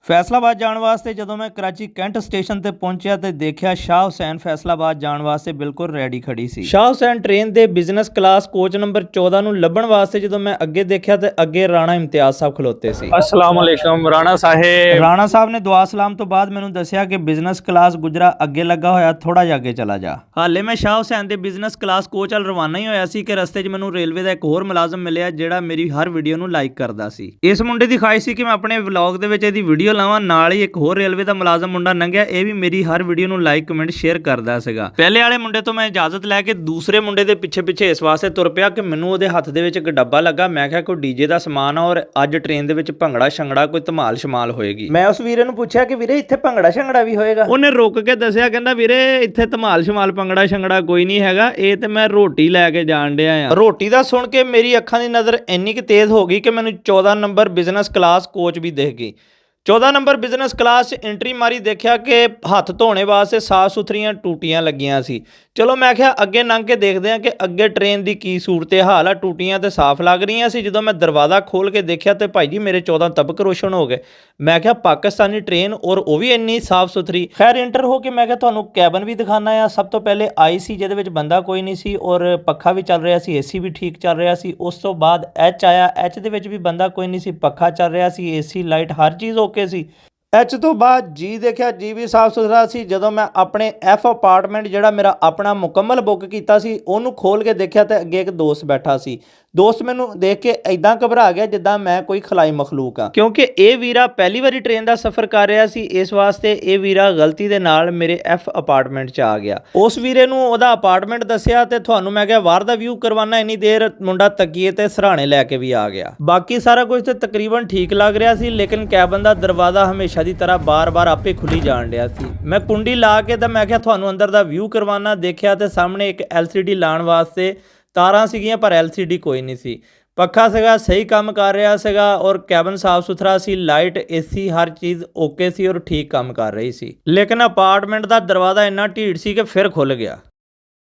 ਫੈਸਲਾਬਾਦ ਜਾਣ ਵਾਸਤੇ ਜਦੋਂ ਮੈਂ ਕਰਾਚੀ ਕੈਂਟ ਸਟੇਸ਼ਨ ਤੇ ਪਹੁੰਚਿਆ ਤੇ ਦੇਖਿਆ ਸ਼ਾਹ ਹੁਸੈਨ ਫੈਸਲਾਬਾਦ ਜਾਣ ਵਾਸਤੇ ਬਿਲਕੁਲ ਰੈਡੀ ਖੜੀ ਸੀ। ਸ਼ਾਹ ਹੁਸੈਨ ਟ੍ਰੇਨ ਦੇ ਬਿਜ਼ਨਸ ਕਲਾਸ ਕੋਚ ਨੰਬਰ 14 ਨੂੰ ਲੱਭਣ ਵਾਸਤੇ ਜਦੋਂ ਮੈਂ ਅੱਗੇ ਦੇਖਿਆ ਤੇ ਅੱਗੇ ਰਾਣਾ ਇਮਤਿਆਜ਼ ਸਾਹਿਬ ਖਲੋਤੇ ਸੀ। अस्सलाम वालेकुम राणा साहेब। ਰਾਣਾ ਸਾਹਿਬ ਨੇ ਦੁਆ ਸਲਾਮ ਤੋਂ ਬਾਅਦ ਮੈਨੂੰ ਦੱਸਿਆ ਕਿ ਬਿਜ਼ਨਸ ਕਲਾਸ ਗੁਜਰਾ ਅੱਗੇ ਲੱਗਾ ਹੋਇਆ, ਥੋੜਾ ਜਿਹਾ ਅੱਗੇ ਚਲਾ ਜਾ। ਹਾਲੇ ਮੈਂ ਸ਼ਾਹ ਹੁਸੈਨ ਦੇ ਬਿਜ਼ਨਸ ਕਲਾਸ ਕੋਚ ਵੱਲ ਰਵਾਨਾ ਹੀ ਹੋਇਆ ਸੀ ਕਿ ਰਸਤੇ 'ਚ ਮੈਨੂੰ ਰੇਲਵੇ ਦਾ ਇੱਕ ਹੋਰ ਮੁਲਾਜ਼ਮ ਮਿਲਿਆ ਜਿਹੜਾ ਮੇਰੀ ਹਰ ਵੀਡੀਓ ਨੂੰ ਲਾਈਕ ਕਰਦਾ ਸੀ। ਇਸ ਮੁੰਡੇ ਦੀ ਖਾਹਿਸ਼ ਸੀ ਕਿ ਮੈਂ ਆਪਣੇ ਵਲੌਗ ਦੇ ਵਿੱਚ ਇਹਦੀ ਵੀਡੀਓ ਲਾਵਾਂ। ਨਾਲ ਹੀ ਇੱਕ ਹੋਰ ਰੇਲਵੇ ਦਾ ਮੁਲਾਜ਼ਮ ਮੁੰਡਾ ਲੰਘਿਆ, ਇਹ ਵੀ ਮੇਰੀ ਹਰ ਵੀਡੀਓ ਨੂੰ ਲਾਈਕ ਕਮੈਂਟ ਸ਼ੇਅਰ ਕਰਦਾ ਸੀਗਾ। ਪਹਿਲੇ ਵਾਲੇ ਮੁੰਡੇ ਤੋਂ ਮੈਂ ਇਜਾਜ਼ਤ ਲੈ ਕੇ ਦੂਸਰੇ ਮੁੰਡੇ ਦੇ ਪਿੱਛੇ ਇਸ ਵਾਸਤੇ ਤੁਰ ਪਿਆ ਕਿ ਮੈਨੂੰ ਉਹਦੇ ਹੱਥ ਦੇ ਵਿੱਚ ਇੱਕ ਡੱਬਾ ਲੱਗਾ। ਮੈਂ ਕਿਹਾ ਕੋਈ ਡੀਜੇ ਦਾ ਸਮਾਨ ਆ ਔਰ ਅੱਜ ਟ੍ਰੇਨ ਦੇ ਵਿੱਚ ਭੰਗੜਾ ਛੰਗੜਾ ਕੋਈ ਧਮਾਲ ਸ਼ਮਾਲ ਹੋਏਗੀ। ਮੈਂ ਉਸ ਵੀਰੇ ਨੂੰ ਪੁੱਛਿਆ ਕਿ ਵੀਰੇ ਇੱਥੇ ਭੰਗੜਾ ਛੰਗੜਾ ਵੀ ਹੋਏਗਾ। ਉਹਨੇ ਰੁਕ ਕੇ ਦੱਸਿਆ, ਕਹਿੰਦਾ ਵੀਰੇ ਇੱਥੇ ਧਮਾਲ ਸ਼ਮਾਲ ਭੰਗੜਾ ਛੰਗੜਾ ਕੋਈ ਨਹੀਂ ਹੈਗਾ, ਇਹ ਤੇ ਮੈਂ ਰੋਟੀ ਲੈ ਕੇ ਜਾਣ ਡਿਆ ਆ। ਰੋਟੀ ਦਾ ਸੁਣ ਕੇ ਮੇਰੀ ਅੱਖਾਂ ਦੀ ਨਜ਼ਰ ਇੰਨੀ ਕਿ ਤੇਜ਼ ਹੋ ਗਈ ਕਿ ਮੈਨੂੰ 14 ਨੰਬਰ ਬਿਜ਼ਨਸ ਕਲਾਸ ਕੋਚ ਵੀ ਦਿਖ ਗਈ। 14 ਨੰਬਰ ਬਿਜ਼ਨਸ ਕਲਾਸ 'ਚ ਐਂਟਰੀ ਮਾਰੀ, ਦੇਖਿਆ ਕਿ ਹੱਥ ਧੋਣੇ ਵਾਸਤੇ ਸਾਫ਼ ਸੁਥਰੀਆਂ ਟੂਟੀਆਂ ਲੱਗੀਆਂ ਸੀ। ਚਲੋ ਮੈਂ ਕਿਹਾ ਅੱਗੇ ਲੰਘ ਕੇ ਦੇਖਦੇ ਹਾਂ ਕਿ ਅੱਗੇ ਟ੍ਰੇਨ ਦੀ ਕੀ ਸੂਰਤ ਹਾਲ ਆ। ਟੂਟੀਆਂ ਤੇ ਸਾਫ਼ ਲੱਗ ਰਹੀਆਂ ਸੀ। ਜਦੋਂ ਮੈਂ ਦਰਵਾਜ਼ਾ ਖੋਲ੍ਹ ਕੇ ਦੇਖਿਆ ਤੇ ਭਾਈ ਜੀ ਮੇਰੇ 14 ਤਬਕ ਰੋਸ਼ਨ ਹੋ ਗਏ। ਮੈਂ ਕਿਹਾ ਪਾਕਿਸਤਾਨੀ ਟ੍ਰੇਨ ਔਰ ਉਹ ਵੀ ਇੰਨੀ ਸਾਫ਼ ਸੁਥਰੀ। ਖੈਰ ਇੰਟਰ ਹੋ ਕੇ ਮੈਂ ਕਿਹਾ ਤੁਹਾਨੂੰ ਕੈਬਨ ਵੀ ਦਿਖਾਣਾ ਆ। ਸਭ ਤੋਂ ਪਹਿਲੇ ਆਈ ਸੀ ਜਿਹਦੇ ਵਿੱਚ ਬੰਦਾ ਕੋਈ ਨਹੀਂ ਸੀ ਔਰ ਪੱਖਾ ਵੀ ਚੱਲ ਰਿਹਾ ਸੀ, ਏਸੀ ਵੀ ਠੀਕ ਚੱਲ ਰਿਹਾ ਸੀ। ਉਸ ਤੋਂ ਬਾਅਦ ਐਚ ਆਇਆ, ਐਚ ਦੇ ਵਿੱਚ ਵੀ ਬੰਦਾ ਕੋਈ ਨਹੀਂ ਸੀ, ਪੱਖਾ ਚੱਲ ਰਿਹਾ ਸੀ, ਏਸੀ ਲਾਈਟ ਹਰ ਚੀਜ਼ ਓਕੇ ਸੀ। ਐਚ ਤੋਂ ਬਾਅਦ ਜੀ ਦੇਖਿਆ, ਜੀ ਵੀ ਸਾਫ਼ ਸੁਥਰਾ ਸੀ। ਜਦੋਂ ਮੈਂ ਆਪਣੇ ਐਫ ਅਪਾਰਟਮੈਂਟ ਜਿਹੜਾ ਮੇਰਾ ਆਪਣਾ ਮੁਕੰਮਲ ਬੁੱਕ ਕੀਤਾ ਸੀ ਉਹਨੂੰ ਖੋਲ੍ਹ ਕੇ ਦੇਖਿਆ ਤੇ ਅੱਗੇ ਇੱਕ ਦੋਸਤ ਬੈਠਾ ਸੀ। ਦੋਸਤ ਮੈਨੂੰ ਦੇਖ ਕੇ ਇਦਾਂ ਘਬਰਾ ਗਿਆ ਜਿੱਦਾਂ ਮੈਂ ਕੋਈ ਖਲਾਈ ਮਖਲੂਕ ਆ, ਕਿਉਂਕਿ ਇਹ ਵੀਰਾ ਪਹਿਲੀ ਵਾਰੀ ਟ੍ਰੇਨ ਦਾ ਸਫ਼ਰ ਕਰ ਰਿਹਾ ਸੀ। ਇਸ ਵਾਸਤੇ ਇਹ ਵੀਰਾ ਗਲਤੀ ਦੇ ਨਾਲ ਮੇਰੇ ਐਫ ਅਪਾਰਟਮੈਂਟ 'ਚ ਆ ਗਿਆ। ਉਸ ਵੀਰੇ ਨੂੰ ਉਹਦਾ ਅਪਾਰਟਮੈਂਟ ਦੱਸਿਆ ਤੇ ਤੁਹਾਨੂੰ ਮੈਂ ਕਿਹਾ ਬਾਹਰ ਦਾ ਵਿਊ ਕਰਵਾਉਣਾ। ਇੰਨੀ ਦੇਰ ਮੁੰਡਾ ਤਕੀਏ ਤੇ ਸਰਾਣੇ ਲੈ ਕੇ ਵੀ ਆ ਗਿਆ। ਬਾਕੀ ਸਾਰਾ ਕੁਝ ਤੇ ਤਕਰੀਬਨ ਠੀਕ ਲੱਗ ਰਿਹਾ ਸੀ, ਲੇਕਿਨ ਕੈਬਨ ਦਾ ਦਰਵਾਜ਼ਾ ਹਮੇਸ਼ਾ ਦੀ ਤਰ੍ਹਾਂ ਬਾਰ-ਬਾਰ ਆਪੇ ਖੁੱਲੀ ਜਾਣ ਡਿਆ ਸੀ। ਮੈਂ ਕੁੰਡੀ ਲਾ ਕੇ ਤਾਂ ਮੈਂ ਕਿਹਾ ਤੁਹਾਨੂੰ ਅੰਦਰ ਦਾ ਵਿਊ ਕਰਵਾਉਣਾ। ਦੇਖਿਆ ਤੇ ਸਾਹਮਣੇ ਇੱਕ LCD ਲਾਉਣ ਵਾਸਤੇ ਤਾਰਾਂ ਸੀਗੀਆਂ ਪਰ LCD ਕੋਈ ਨਹੀਂ ਸੀ। ਪੱਖਾ ਸੀਗਾ, ਸਹੀ ਕੰਮ ਕਰ ਰਿਹਾ ਸੀਗਾ ਔਰ ਕੈਬਨ ਸਾਫ਼ ਸੁਥਰਾ ਸੀ। ਲਾਈਟ, ਏਸੀ ਹਰ ਚੀਜ਼ ਓਕੇ ਸੀ ਔਰ ਠੀਕ ਕੰਮ ਕਰ ਰਹੀ ਸੀ। ਲੇਕਿਨ ਅਪਾਰਟਮੈਂਟ ਦਾ ਦਰਵਾਜ਼ਾ ਇੰਨਾ ਢੀਠ ਸੀ ਕਿ ਫਿਰ ਖੁੱਲ ਗਿਆ।